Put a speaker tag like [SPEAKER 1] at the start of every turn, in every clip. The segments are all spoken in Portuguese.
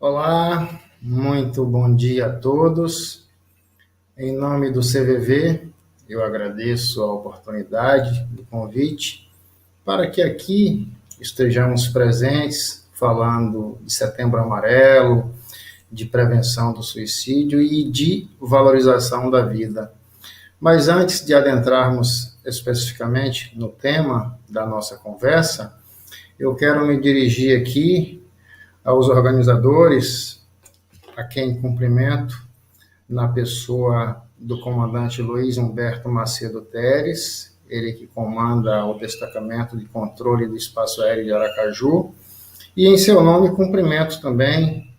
[SPEAKER 1] Olá, muito bom dia a todos. Em nome do CVV, eu agradeço a oportunidade do convite para que aqui estejamos presentes falando de Setembro Amarelo, de prevenção do suicídio e de valorização da vida. Mas antes de adentrarmos especificamente no tema da nossa conversa, eu quero me dirigir aqui aos organizadores, a quem cumprimento na pessoa do comandante Luiz Humberto Macedo Teres, ele que comanda o destacamento de controle do espaço aéreo de Aracaju, e em seu nome cumprimento também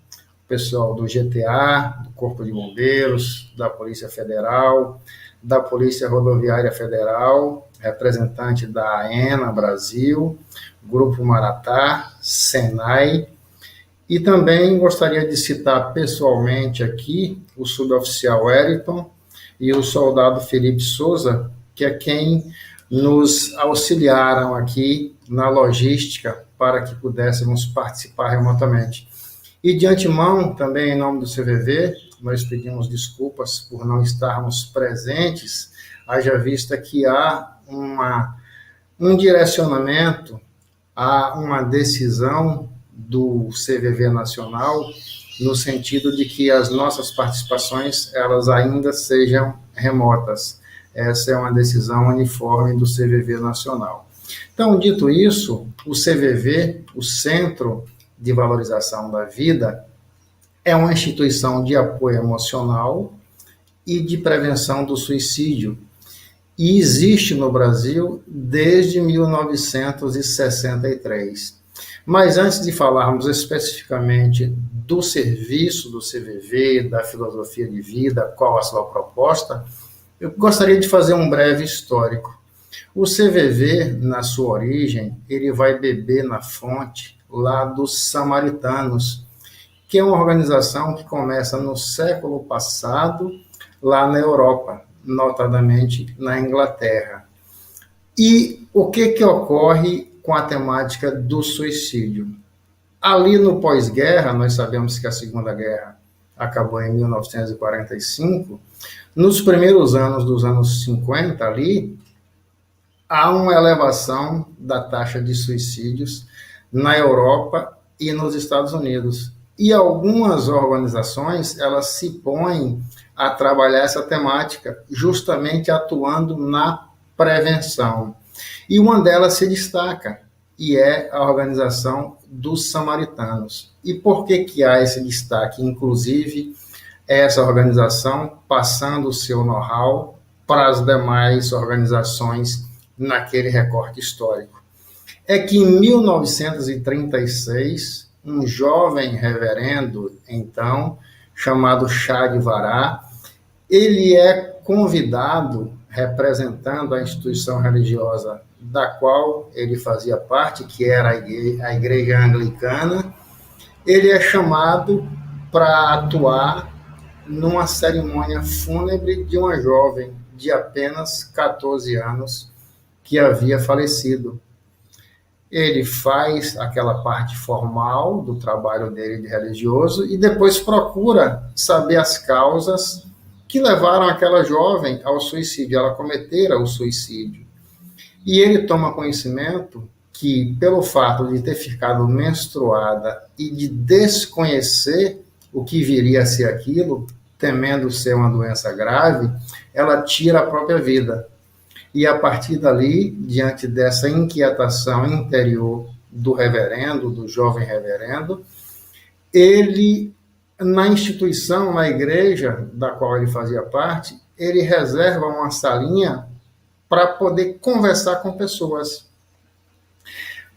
[SPEAKER 1] o pessoal do GTA, do Corpo de Bombeiros, da Polícia Federal, da Polícia Rodoviária Federal, representante da AENA Brasil, Grupo Maratá, Senai. E também gostaria de citar pessoalmente aqui o suboficial Wellington e o soldado Felipe Souza, que é quem nos auxiliaram aqui na logística para que pudéssemos participar remotamente. E de antemão, também em nome do CVV, nós pedimos desculpas por não estarmos presentes, haja vista que há um direcionamento, há uma decisão do CVV Nacional, no sentido de que as nossas participações elas ainda sejam remotas. Essa é uma decisão uniforme do CVV Nacional. Então, dito isso, o CVV, o Centro de Valorização da Vida, é uma instituição de apoio emocional e de prevenção do suicídio, e existe no Brasil desde 1963. Mas antes de falarmos especificamente do serviço do CVV, da filosofia de vida, qual a sua proposta, eu gostaria de fazer um breve histórico. O CVV, na sua origem, ele vai beber na fonte lá dos Samaritanos, que é uma organização que começa no século passado, lá na Europa, notadamente na Inglaterra. E o que ocorre com a temática do suicídio? Ali no pós-guerra, nós sabemos que a Segunda Guerra acabou em 1945, nos primeiros anos dos anos 50 ali, há uma elevação da taxa de suicídios na Europa e nos Estados Unidos. E algumas organizações, elas se põem a trabalhar essa temática, justamente atuando na prevenção. E uma delas se destaca, e é a organização dos Samaritanos. E por que há esse destaque? Inclusive, essa organização passando o seu know-how para as demais organizações naquele recorte histórico. É que em 1936, um jovem reverendo, então, chamado Chá de Vará, ele é convidado, representando a instituição religiosa da qual ele fazia parte, que era a Igreja Anglicana, ele é chamado para atuar numa cerimônia fúnebre de uma jovem de apenas 14 anos que havia falecido. Ele faz aquela parte formal do trabalho dele de religioso e depois procura saber as causas que levaram aquela jovem ao suicídio, ela cometera o suicídio. E ele toma conhecimento que, pelo fato de ter ficado menstruada e de desconhecer o que viria a ser aquilo, temendo ser uma doença grave, ela tira a própria vida. E a partir dali, diante dessa inquietação interior do reverendo, do jovem reverendo, ele, na instituição, na igreja da qual ele fazia parte, ele reserva uma salinha para poder conversar com pessoas.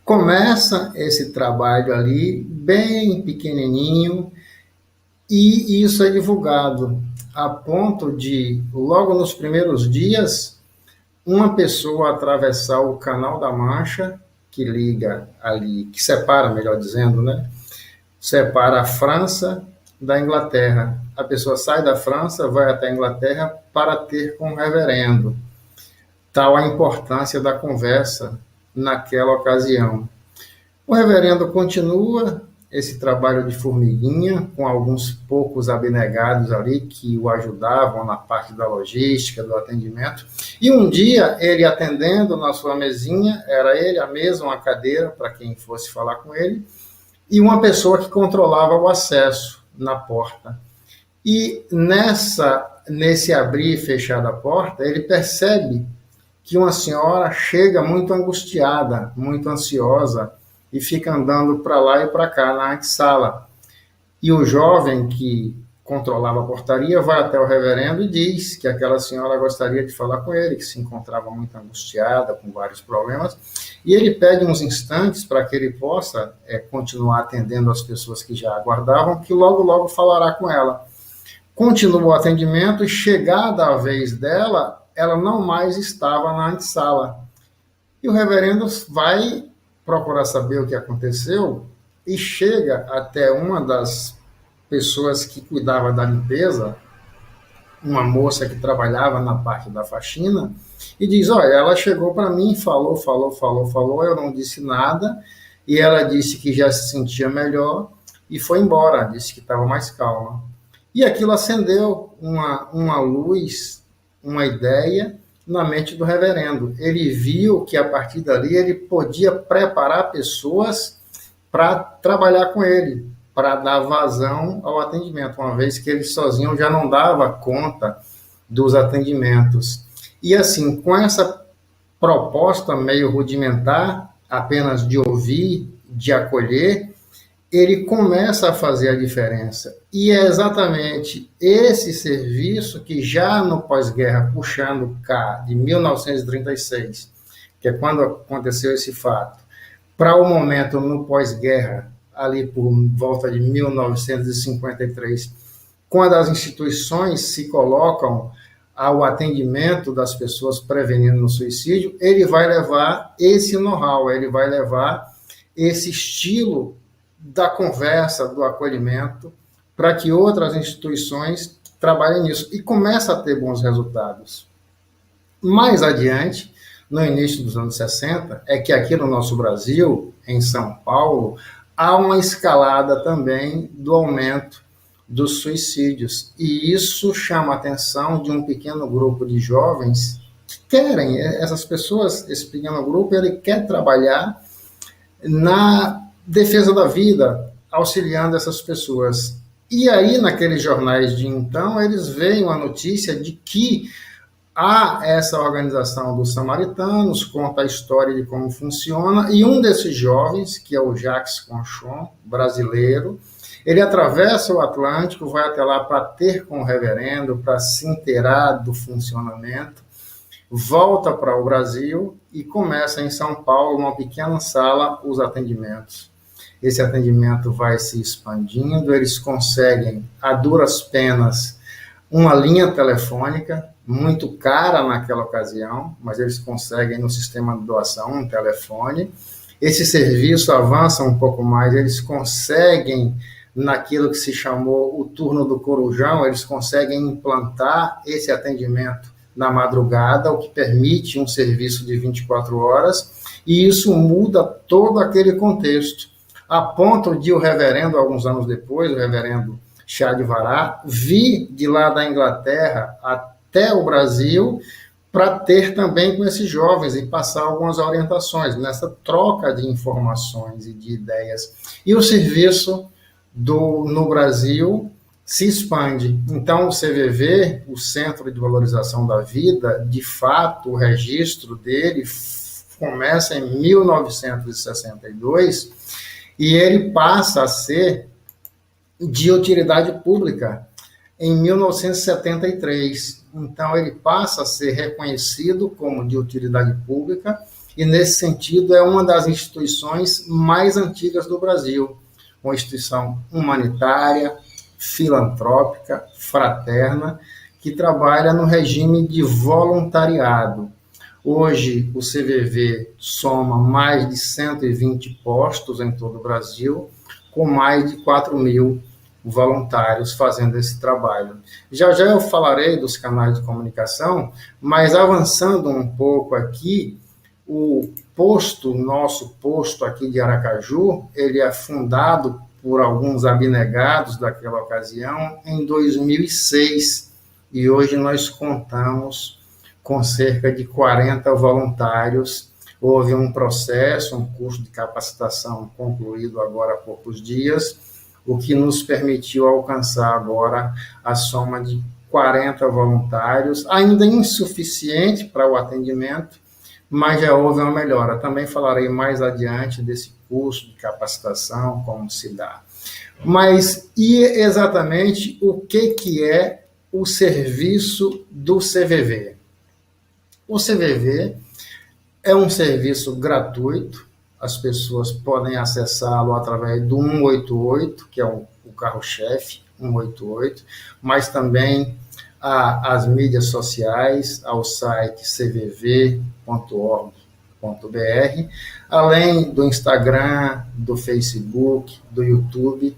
[SPEAKER 1] Começa esse trabalho ali, bem pequenininho, e isso é divulgado, a ponto de, logo nos primeiros dias, uma pessoa atravessar o Canal da Mancha, que liga ali, que separa, melhor dizendo, né? Separa a França da Inglaterra. A pessoa sai da França, vai até a Inglaterra para ter com o reverendo. Tal a importância da conversa naquela ocasião. O reverendo continua esse trabalho de formiguinha, com alguns poucos abnegados ali que o ajudavam na parte da logística, do atendimento. E um dia, ele atendendo na sua mesinha, era ele, a mesa, uma cadeira para quem fosse falar com ele, e uma pessoa que controlava o acesso na porta. E nesse abrir e fechar da porta, ele percebe que uma senhora chega muito angustiada, muito ansiosa, e fica andando para lá e para cá na antessala. E o jovem que controlava a portaria vai até o reverendo e diz que aquela senhora gostaria de falar com ele, que se encontrava muito angustiada, com vários problemas, e ele pede uns instantes para que ele possa continuar atendendo as pessoas que já aguardavam, que logo, logo falará com ela. Continua o atendimento e, chegada a vez dela, ela não mais estava na antessala. E o reverendo vai procurar saber o que aconteceu e chega até uma das pessoas que cuidava da limpeza, uma moça que trabalhava na parte da faxina, e diz, olha, ela chegou para mim, falou, eu não disse nada, e ela disse que já se sentia melhor e foi embora, disse que estava mais calma. E aquilo acendeu uma luz, uma ideia na mente do reverendo. Ele viu que a partir dali ele podia preparar pessoas para trabalhar com ele, para dar vazão ao atendimento, uma vez que ele sozinho já não dava conta dos atendimentos. E assim, com essa proposta meio rudimentar, apenas de ouvir, de acolher, ele começa a fazer a diferença. E é exatamente esse serviço que já no pós-guerra, puxando cá, de 1936, que é quando aconteceu esse fato, para o momento no pós-guerra, ali por volta de 1953, quando as instituições se colocam ao atendimento das pessoas prevenindo o suicídio, ele vai levar esse know-how, ele vai levar esse estilo da conversa, do acolhimento, para que outras instituições trabalhem nisso. E começa a ter bons resultados. Mais adiante, no início dos anos 60, é que aqui no nosso Brasil, em São Paulo, há uma escalada também do aumento dos suicídios. E isso chama a atenção de um pequeno grupo de jovens que querem, essas pessoas, esse pequeno grupo, ele quer trabalhar na defesa da vida, auxiliando essas pessoas. E aí, naqueles jornais de então, eles veem a notícia de que há essa organização dos samaritanos, conta a história de como funciona, e um desses jovens, que é o Jacques Conchon, brasileiro, ele atravessa o Atlântico, vai até lá para ter com o reverendo, para se inteirar do funcionamento, volta para o Brasil e começa em São Paulo, uma pequena sala, os atendimentos. Esse atendimento vai se expandindo, eles conseguem, a duras penas, uma linha telefônica, muito cara naquela ocasião, mas eles conseguem no sistema de doação um telefone. Esse serviço avança um pouco mais, eles conseguem, naquilo que se chamou o turno do Corujão, eles conseguem implantar esse atendimento na madrugada, o que permite um serviço de 24 horas, e isso muda todo aquele contexto, a ponto de o reverendo, alguns anos depois, o reverendo Chá de Vará, vir de lá da Inglaterra até o Brasil para ter também com esses jovens e passar algumas orientações nessa troca de informações e de ideias. E o serviço no Brasil se expande. Então, o CVV, o Centro de Valorização da Vida, de fato, o registro dele começa em 1962 e ele passa a ser de utilidade pública em 1973. Então, ele passa a ser reconhecido como de utilidade pública e, nesse sentido, é uma das instituições mais antigas do Brasil. Uma instituição humanitária, filantrópica, fraterna, que trabalha no regime de voluntariado. Hoje, o CVV soma mais de 120 postos em todo o Brasil, com mais de 4.000 voluntários fazendo esse trabalho. Já já eu falarei dos canais de comunicação, mas avançando um pouco aqui, o nosso posto aqui de Aracaju, ele é fundado por alguns abnegados daquela ocasião em 2006, e hoje nós contamos com cerca de 40 voluntários. Houve um processo, um curso de capacitação concluído agora há poucos dias, o que nos permitiu alcançar agora a soma de 40 voluntários, ainda insuficiente para o atendimento, mas já houve uma melhora. Também falarei mais adiante desse curso de capacitação, como se dá. Mas, e exatamente o que é o serviço do CVV? O CVV é um serviço gratuito, as pessoas podem acessá-lo através do 188, que é o carro-chefe, 188, mas também as mídias sociais, ao site cvv.org.br, além do Instagram, do Facebook, do YouTube.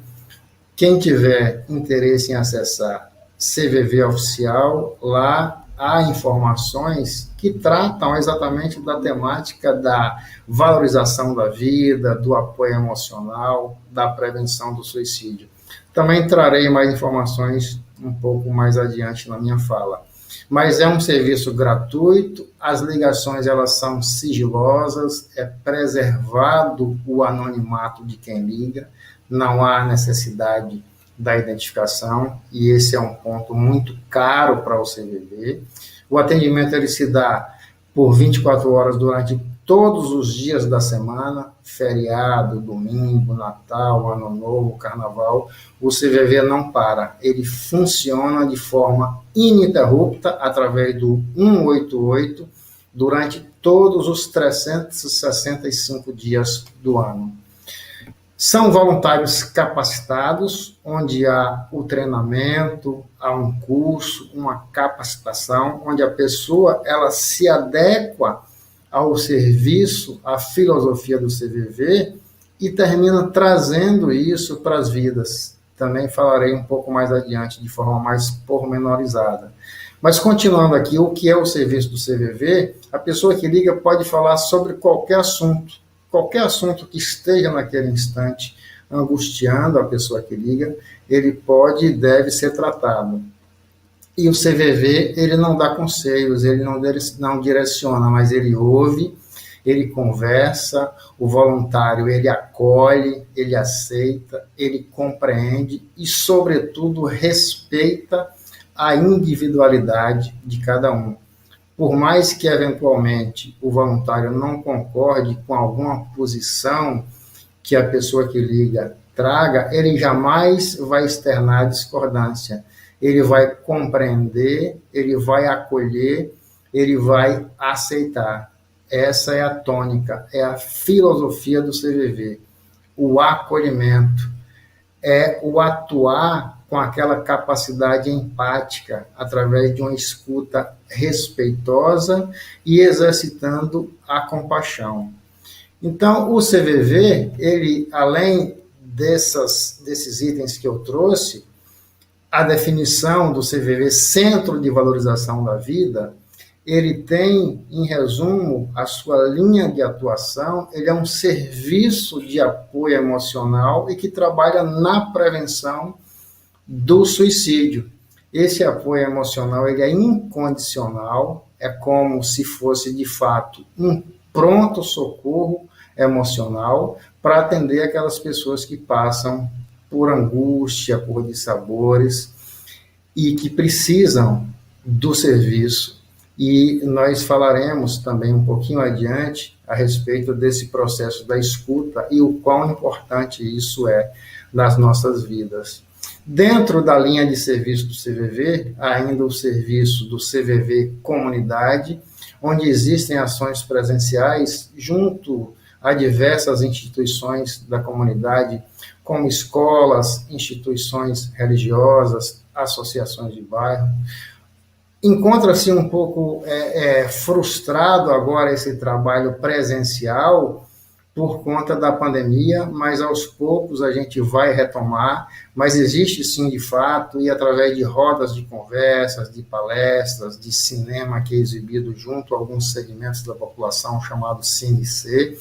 [SPEAKER 1] Quem tiver interesse em acessar CVV Oficial, lá há informações que tratam exatamente da temática da valorização da vida, do apoio emocional, da prevenção do suicídio. Também trarei mais informações um pouco mais adiante na minha fala. Mas é um serviço gratuito, as ligações elas são sigilosas, é preservado o anonimato de quem liga, não há necessidade da identificação, e esse é um ponto muito caro para o CVV. O atendimento ele se dá por 24 horas durante todos os dias da semana, feriado, domingo, Natal, Ano Novo, Carnaval. O CVV não para, ele funciona de forma ininterrupta através do 188 durante todos os 365 dias do ano. São voluntários capacitados, onde há o treinamento, há um curso, uma capacitação, onde a pessoa ela se adequa ao serviço, à filosofia do CVV e termina trazendo isso para as vidas. Também falarei um pouco mais adiante, de forma mais pormenorizada. Mas continuando aqui, o que é o serviço do CVV? A pessoa que liga pode falar sobre qualquer assunto que esteja naquele instante angustiando a pessoa que liga, ele pode e deve ser tratado. E o CVV, ele não dá conselhos, ele não direciona, mas ele ouve, ele conversa, o voluntário, ele acolhe, ele aceita, ele compreende e, sobretudo, respeita a individualidade de cada um. Por mais que, eventualmente, o voluntário não concorde com alguma posição que a pessoa que liga traga, ele jamais vai externar discordância. Ele vai compreender, ele vai acolher, ele vai aceitar. Essa é a tônica, é a filosofia do CVV. O acolhimento é o atuar com aquela capacidade empática, através de uma escuta respeitosa e exercitando a compaixão. Então, o CVV, ele, além desses itens que eu trouxe, a definição do CVV, Centro de Valorização da Vida, ele tem, em resumo, a sua linha de atuação, ele é um serviço de apoio emocional e que trabalha na prevenção do suicídio. Esse apoio emocional ele é incondicional, é como se fosse, de fato, um pronto-socorro emocional para atender aquelas pessoas que passam por angústia, por dissabores e que precisam do serviço. E nós falaremos também um pouquinho adiante a respeito desse processo da escuta e o quão importante isso é nas nossas vidas. Dentro da linha de serviço do CVV, há ainda o serviço do CVV Comunidade, onde existem ações presenciais junto a diversas instituições da comunidade, como escolas, instituições religiosas, associações de bairro. Encontra-se um pouco frustrado agora esse trabalho presencial por conta da pandemia, mas aos poucos a gente vai retomar, mas existe sim de fato, e através de rodas de conversas, de palestras, de cinema que é exibido junto a alguns segmentos da população chamado CineC,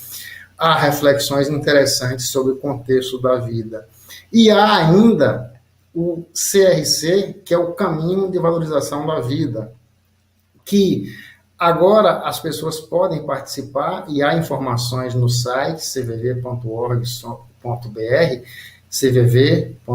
[SPEAKER 1] há reflexões interessantes sobre o contexto da vida. E há ainda o CRC, que é o Caminho de Valorização da Vida, que agora as pessoas podem participar e há informações no site cvv.org.br, cvv.org.br.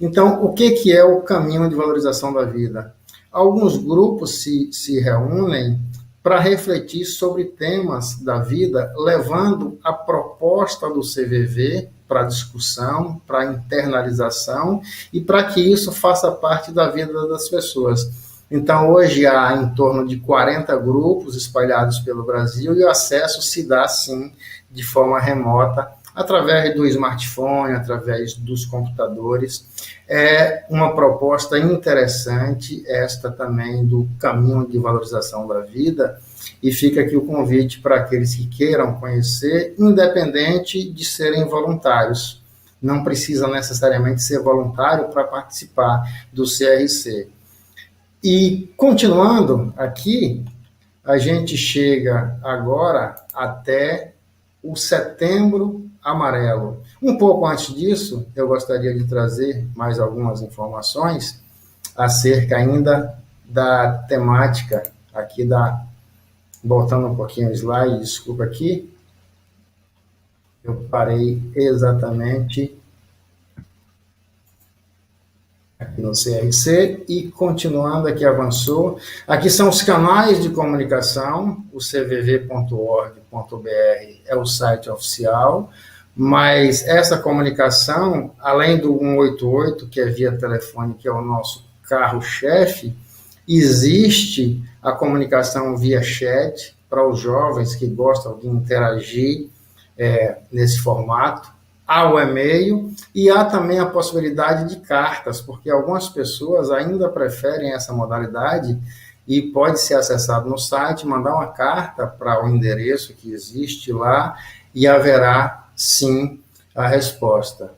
[SPEAKER 1] Então, o que é o Caminho de Valorização da Vida? Alguns grupos se reúnem para refletir sobre temas da vida, levando a proposta do CVV para discussão, para internalização e para que isso faça parte da vida das pessoas. Então, hoje há em torno de 40 grupos espalhados pelo Brasil e o acesso se dá, sim, de forma remota, através do smartphone, através dos computadores. É uma proposta interessante, esta também, do Caminho de Valorização da Vida, e fica aqui o convite para aqueles que queiram conhecer, independente de serem voluntários. Não precisa necessariamente ser voluntário para participar do CRC. E, continuando aqui, a gente chega agora até o Setembro Amarelo. Um pouco antes disso, eu gostaria de trazer mais algumas informações acerca ainda da temática aqui voltando um pouquinho o slide, desculpa aqui, eu parei exatamente aqui no CRC e continuando aqui, avançou. Aqui são os canais de comunicação, o cvv.org.br é o site oficial, mas essa comunicação, além do 188, que é via telefone, que é o nosso carro-chefe, existe a comunicação via chat para os jovens que gostam de interagir nesse formato. Há o e-mail e há também a possibilidade de cartas, porque algumas pessoas ainda preferem essa modalidade e pode ser acessado no site, mandar uma carta para o endereço que existe lá e haverá, sim, a resposta.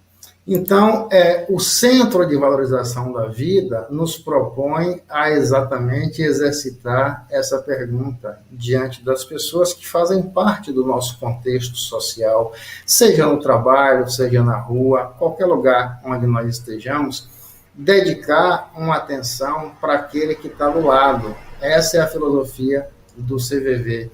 [SPEAKER 1] Então, o Centro de Valorização da Vida nos propõe a exatamente exercitar essa pergunta diante das pessoas que fazem parte do nosso contexto social, seja no trabalho, seja na rua, qualquer lugar onde nós estejamos, dedicar uma atenção para aquele que está do lado. Essa é a filosofia do CVV.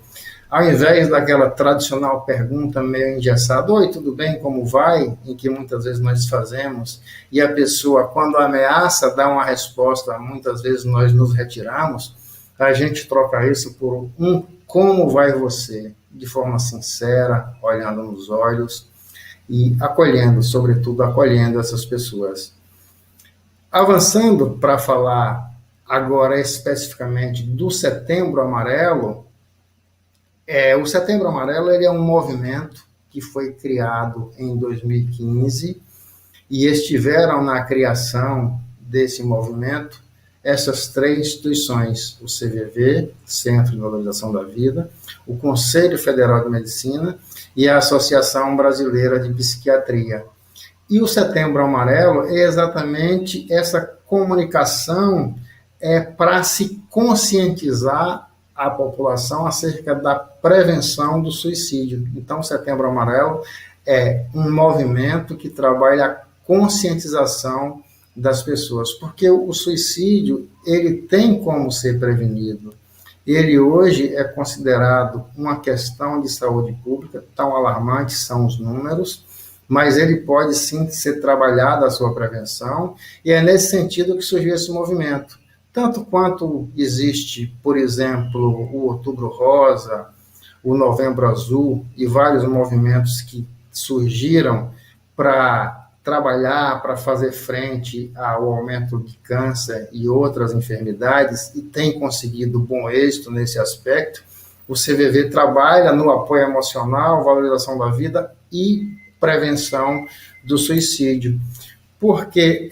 [SPEAKER 1] Ao invés daquela tradicional pergunta meio engessada, oi, tudo bem, como vai? Em que muitas vezes nós fazemos, e a pessoa, quando ameaça dar uma resposta, muitas vezes nós nos retiramos, a gente troca isso por um como vai você? De forma sincera, olhando nos olhos e acolhendo, sobretudo acolhendo essas pessoas. Avançando para falar agora especificamente do Setembro Amarelo, o Setembro Amarelo ele é um movimento que foi criado em 2015 e estiveram na criação desse movimento essas três instituições, o CVV, Centro de Valorização da Vida, o Conselho Federal de Medicina e a Associação Brasileira de Psiquiatria. E o Setembro Amarelo é exatamente essa comunicação para se conscientizar a população acerca da prevenção do suicídio. Então, o Setembro Amarelo é um movimento que trabalha a conscientização das pessoas, porque o suicídio ele tem como ser prevenido. Ele hoje é considerado uma questão de saúde pública, tão alarmantes são os números, mas ele pode sim ser trabalhado a sua prevenção, e é nesse sentido que surgiu esse movimento. Tanto quanto existe, por exemplo, o Outubro Rosa, o Novembro Azul e vários movimentos que surgiram para trabalhar, para fazer frente ao aumento de câncer e outras enfermidades, e tem conseguido bom êxito nesse aspecto, o CVV trabalha no apoio emocional, valorização da vida e prevenção do suicídio. Porque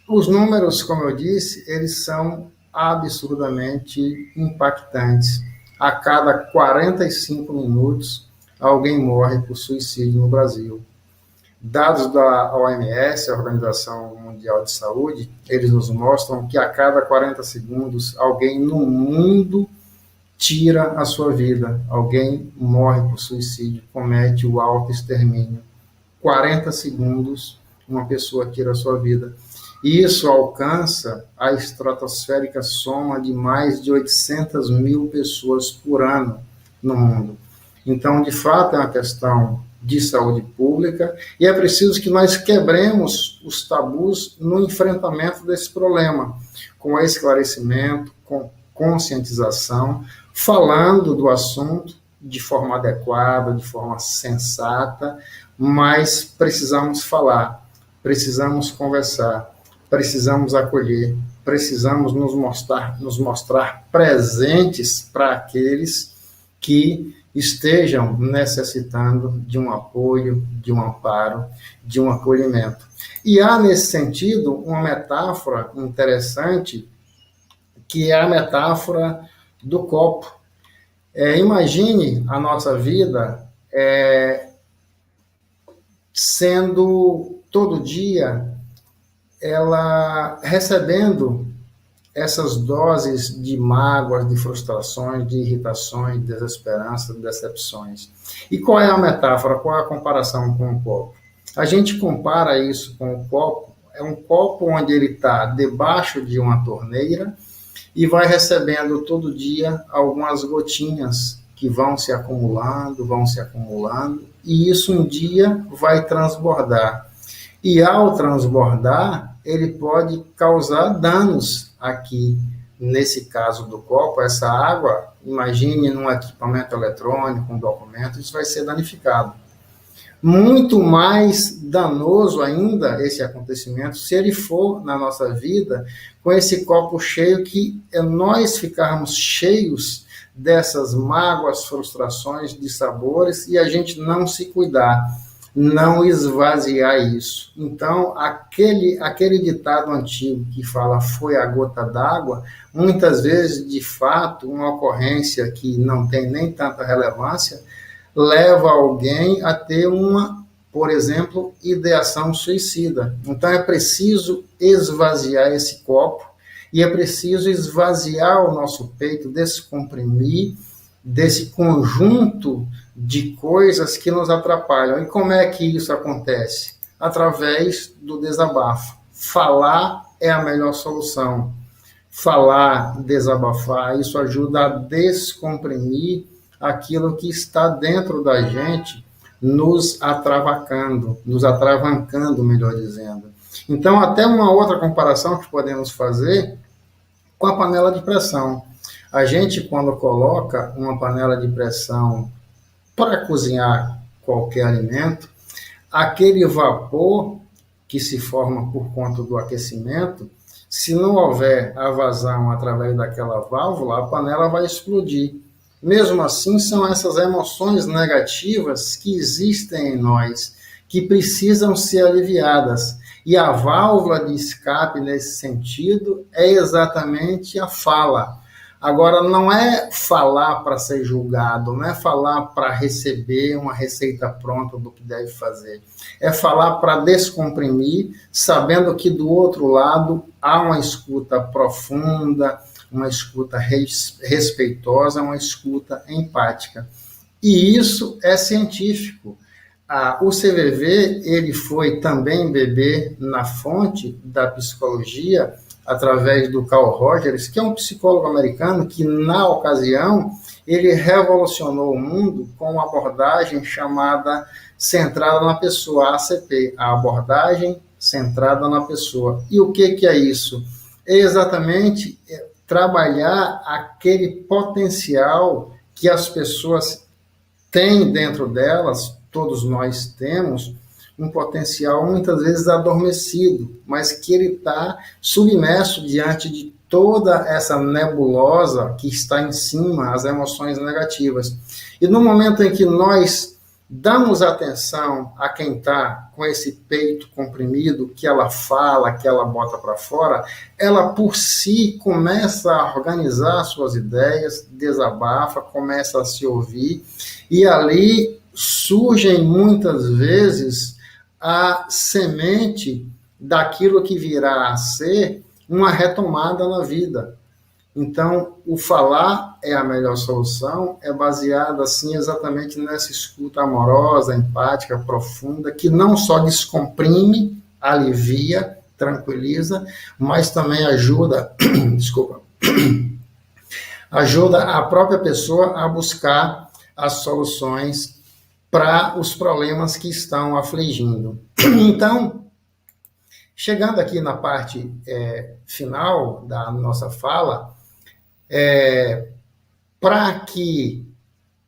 [SPEAKER 1] os números, como eu disse, eles são absurdamente impactantes. A cada 45 minutos, alguém morre por suicídio no Brasil. Dados da OMS, a Organização Mundial de Saúde, eles nos mostram que a cada 40 segundos, alguém no mundo tira a sua vida. Alguém morre por suicídio, comete o autoextermínio. 40 segundos, uma pessoa tira a sua vida. Isso alcança a estratosférica soma de mais de 800 mil pessoas por ano no mundo. Então, de fato, é uma questão de saúde pública e é preciso que nós quebremos os tabus no enfrentamento desse problema, com esclarecimento, com conscientização, falando do assunto de forma adequada, de forma sensata, mas precisamos falar, precisamos conversar, precisamos acolher, precisamos nos mostrar presentes para aqueles que estejam necessitando de um apoio, de um amparo, de um acolhimento. E há, nesse sentido, uma metáfora interessante, que é a metáfora do copo. Imagine a nossa vida sendo todo dia ela recebendo essas doses de mágoas, de frustrações, de irritações, de desesperança, de decepções. E qual é a metáfora, qual é a comparação com o copo? A gente compara isso com o copo, é um copo onde ele está debaixo de uma torneira e vai recebendo todo dia algumas gotinhas que vão se acumulando, e isso um dia vai transbordar. E ao transbordar, ele pode causar danos aqui. Nesse caso do copo, essa água, imagine num equipamento eletrônico, um documento, isso vai ser danificado. Muito mais danoso ainda esse acontecimento se ele for na nossa vida com esse copo cheio, que nós ficarmos cheios dessas mágoas, frustrações, dissabores, e a gente não se cuidar, não esvaziar isso. Então, aquele ditado antigo que fala foi a gota d'água, muitas vezes, de fato, uma ocorrência que não tem nem tanta relevância, leva alguém a ter uma, por exemplo, ideação suicida. Então, é preciso esvaziar esse copo e é preciso esvaziar o nosso peito, descomprimir desse conjunto de coisas que nos atrapalham. E como é que isso acontece? Através do desabafo. Falar é a melhor solução. Falar, desabafar, isso ajuda a descomprimir aquilo que está dentro da gente, nos atravancando, melhor dizendo. Então, até uma outra comparação que podemos fazer com a panela de pressão. A gente, quando coloca uma panela de pressão para cozinhar qualquer alimento, aquele vapor que se forma por conta do aquecimento, se não houver a vazão através daquela válvula, a panela vai explodir. Mesmo assim, são essas emoções negativas que existem em nós, que precisam ser aliviadas. E a válvula de escape nesse sentido é exatamente a fala. Agora, não é falar para ser julgado, não é falar para receber uma receita pronta do que deve fazer. É falar para descomprimir, sabendo que do outro lado há uma escuta profunda, uma escuta respeitosa, uma escuta empática. E isso é científico. O CVV, ele foi também beber na fonte da psicologia, através do Carl Rogers, que é um psicólogo americano que, na ocasião, ele revolucionou o mundo com uma abordagem chamada centrada na pessoa, ACP, a abordagem centrada na pessoa. E o que é isso? É exatamente trabalhar aquele potencial que as pessoas têm dentro delas, todos nós temos, um potencial muitas vezes adormecido, mas que ele está submerso diante de toda essa nebulosa que está em cima, as emoções negativas. E no momento em que nós damos atenção a quem está com esse peito comprimido, que ela fala, que ela bota para fora, ela por si começa a organizar suas ideias, desabafa, começa a se ouvir, e ali surgem muitas vezes a semente daquilo que virá a ser uma retomada na vida. Então, o falar é a melhor solução, é baseado assim exatamente nessa escuta amorosa, empática, profunda, que não só descomprime, alivia, tranquiliza, mas também ajuda, desculpa, ajuda a própria pessoa a buscar as soluções para os problemas que estão afligindo. Então, chegando aqui na parte final da nossa fala, para que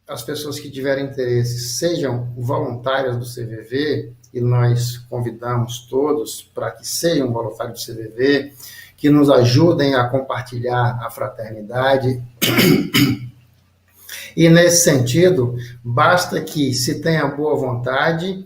[SPEAKER 1] as pessoas que tiverem interesse sejam voluntárias do CVV, e nós convidamos todos para que sejam voluntários do CVV, que nos ajudem a compartilhar a fraternidade. E nesse sentido, basta que se tenha boa vontade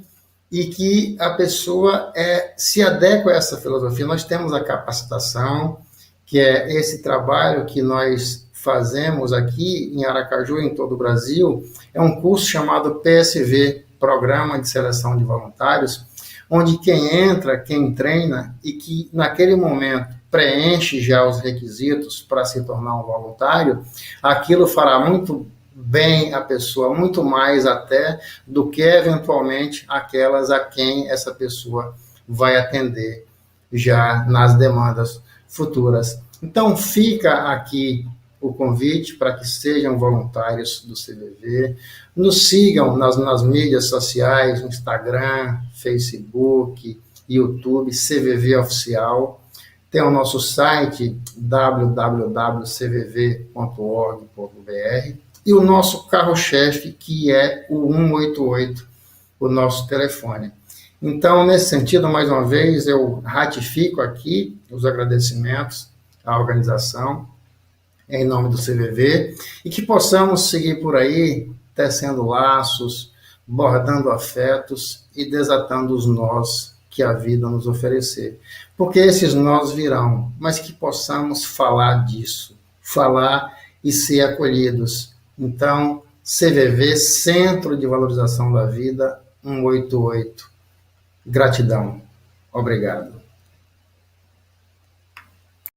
[SPEAKER 1] e que a pessoa se adeque a essa filosofia. Nós temos a capacitação, que é esse trabalho que nós fazemos aqui em Aracaju, em todo o Brasil, é um curso chamado PSV, Programa de Seleção de Voluntários, onde quem entra, quem treina e que naquele momento preenche já os requisitos para se tornar um voluntário, aquilo fará muito bem a pessoa, muito mais até do que eventualmente aquelas a quem essa pessoa vai atender já nas demandas futuras. Então fica aqui o convite para que sejam voluntários do CVV, nos sigam nas mídias sociais, Instagram, Facebook, YouTube, CVV Oficial, tem o nosso site www.cvv.org.br e o nosso carro-chefe, que é o 188, o nosso telefone. Então, nesse sentido, mais uma vez, eu ratifico aqui os agradecimentos à organização, em nome do CVV, e que possamos seguir por aí, tecendo laços, bordando afetos e desatando os nós que a vida nos oferecer. Porque esses nós virão, mas que possamos falar disso, falar e ser acolhidos. Então, CVV, Centro de Valorização da Vida, 188. Gratidão. Obrigado.